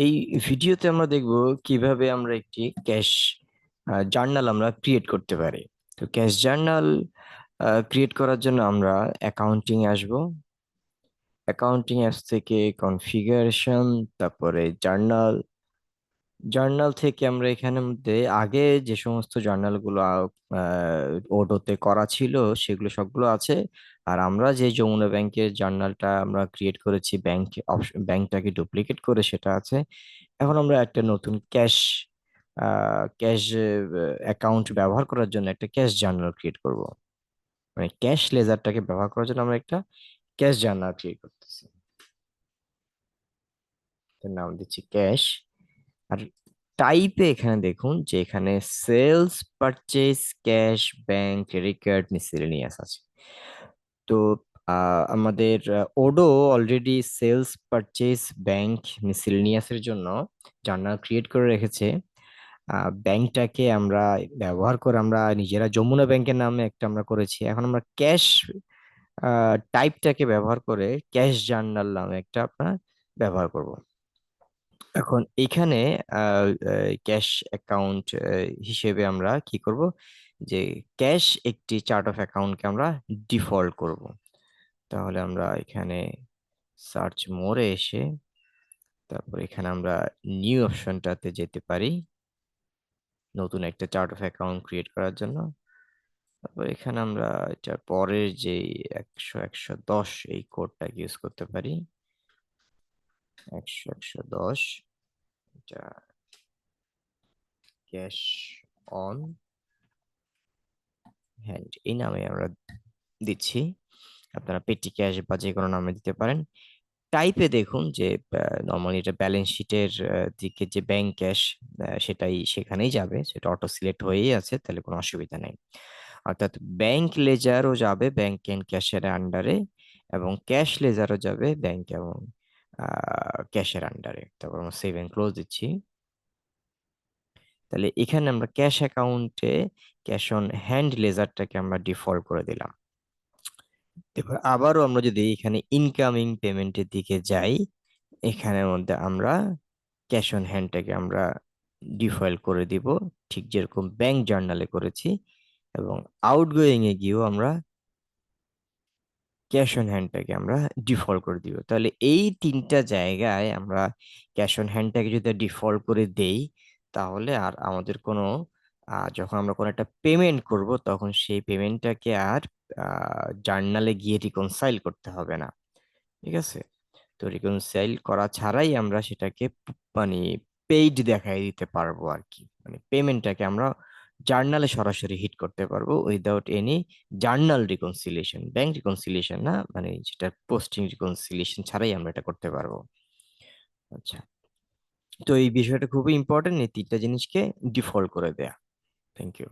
এই ভিডিওতে আমরা দেখব কিভাবে আমরা একটি ক্যাশ জার্নাল আমরা ক্রিয়েট করতে পারি। তো ক্যাশ জার্নাল ক্রিয়েট করার জন্য আমরা অ্যাকাউন্টিং আসব। অ্যাকাউন্টিং অ্যাপস থেকে কনফিগারেশন, তারপরে জার্নাল। জার্নাল থেকে আমরা এখানের মধ্যে আগে যে সমস্ত জার্নালগুলো ওডোতে করা ছিল সেগুলো সবগুলো আছে। আর আমরা যে যমুনা ব্যাংকের জার্নালটা আমরা ক্রিয়েট করেছি, ব্যাংকটাকে ডুপ্লিকেট করে, সেটা আছে। এখন আমরা একটা নতুন ক্যাশ ক্যাশ অ্যাকাউন্ট ব্যবহার করার জন্য একটা ক্যাশ জার্নাল ক্রিয়েট করব। মানে ক্যাশ লেজারটাকে ব্যবহার করার জন্য আমরা একটা ক্যাশ জার্নাল ক্রিয়েট করতেছি। এর নাম দিচ্ছি ক্যাশ। আর টাইপে এখানে দেখুন যে এখানে sales, purchase, cash, bank, record, miscellaneous আছে। তো আমাদের Odoo already sales, purchase, bank, মিসেলেনিয়াসের জন্য জার্নাল ক্রিয়েট করে রেখেছে। ব্যাংকটাকে আমরা ব্যবহার করে আমরা নিজেরা যমুনা ব্যাংকের নামে একটা আমরা করেছি। এখন আমরা ক্যাশ টাইপটাকে ব্যবহার করে ক্যাশ জার্নাল নামে একটা আপনার ব্যবহার করব। এখন এখানে ক্যাশ অ্যাকাউন্ট হিসেবে আমরা কি করব, যে ক্যাশ একটি চার্ট অফ অ্যাকাউন্টকে আমরা ডিফল্ট করব। তাহলে আমরা এখানে সার্চ মোরে এসে তারপর এখানে আমরা নিউ অপশনটাতে যেতে পারি নতুন একটা চার্ট অফ অ্যাকাউন্ট ক্রিয়েট করার জন্য। তারপর এখানে আমরা এটা পরের যে 100 110 এই কোডটা ইউজ করতে পারি। 100 110, এটা ক্যাশ অন হ্যান্ড এই নামে আমরা দিচ্ছি। আপনারা পেটি ক্যাশ বা যে কোনো নামে দিতে পারেন। টাইপে দেখুন যে নর্মালি এটা ব্যালেন্স শিটের দিকে যে ব্যাংক ক্যাশ, সেটাই সেখানেই যাবে, সেটা অটো সিলেক্ট হয়েই আছে, তাহলে কোনো অসুবিধা নেই। অর্থাৎ ব্যাংক লেজারও যাবে ব্যাংক এন্ড ক্যাশের আন্ডারে, এবং ক্যাশ লেজারও যাবে ব্যাংক এবং ক্যাশের আন্ডারে। তারপর আমরা সেভ এন্ড ক্লোজ দিচ্ছি। তাহলে এখানে আমরা ক্যাশ অ্যাকাউন্টে ক্যাশ অন হ্যান্ড লেজারটাকে আমরা ডিফল্ট করে দিলাম। এবার আবারও আমরা যদি এখানে ইনকামিং পেমেন্টের দিকে যাই, এখানের মধ্যে আমরা ক্যাশ অন হ্যান্ডটাকে আমরা ডিফল্ট করে দিব, ঠিক যেরকম ব্যাংক জার্নালে করেছি। এবং আউটগোয়িং এ গিয়েও আমরা ক্যাশ অন হ্যান্ডটাকে আমরা ডিফল্ট করে দিব। তাহলে এই তিনটা জায়গায় আমরা ক্যাশ অন হ্যান্ডটাকে যদি ডিফল্ট করে দেই, তাহলে আর আমাদের কোনো যখন আমরা কোনো একটা পেমেন্ট করব তখন সেই পেমেন্টটাকে আর জার্নালে গিয়ে রিকনসাইল করতে হবে না। ঠিক আছে? তো রিকনসাইল করা ছাড়াই আমরা সেটাকে মানে পেইড দেখাই দিতে পারবো আর কি। মানে পেমেন্টটাকে আমরা জার্নালে সরাসরি হিট করতে পারবো without any journal reconciliation, bank reconciliation না, মানে যেটা পোস্টিং রিকনসিলিয়েশন ছাড়াই আমরা এটা করতে পারবো। আচ্ছা, তো এই বিষয়টা খুবই ইম্পর্টেন্ট, এই তিনটা জিনিসকে ডিফল্ট করে দেয়া। Thank you.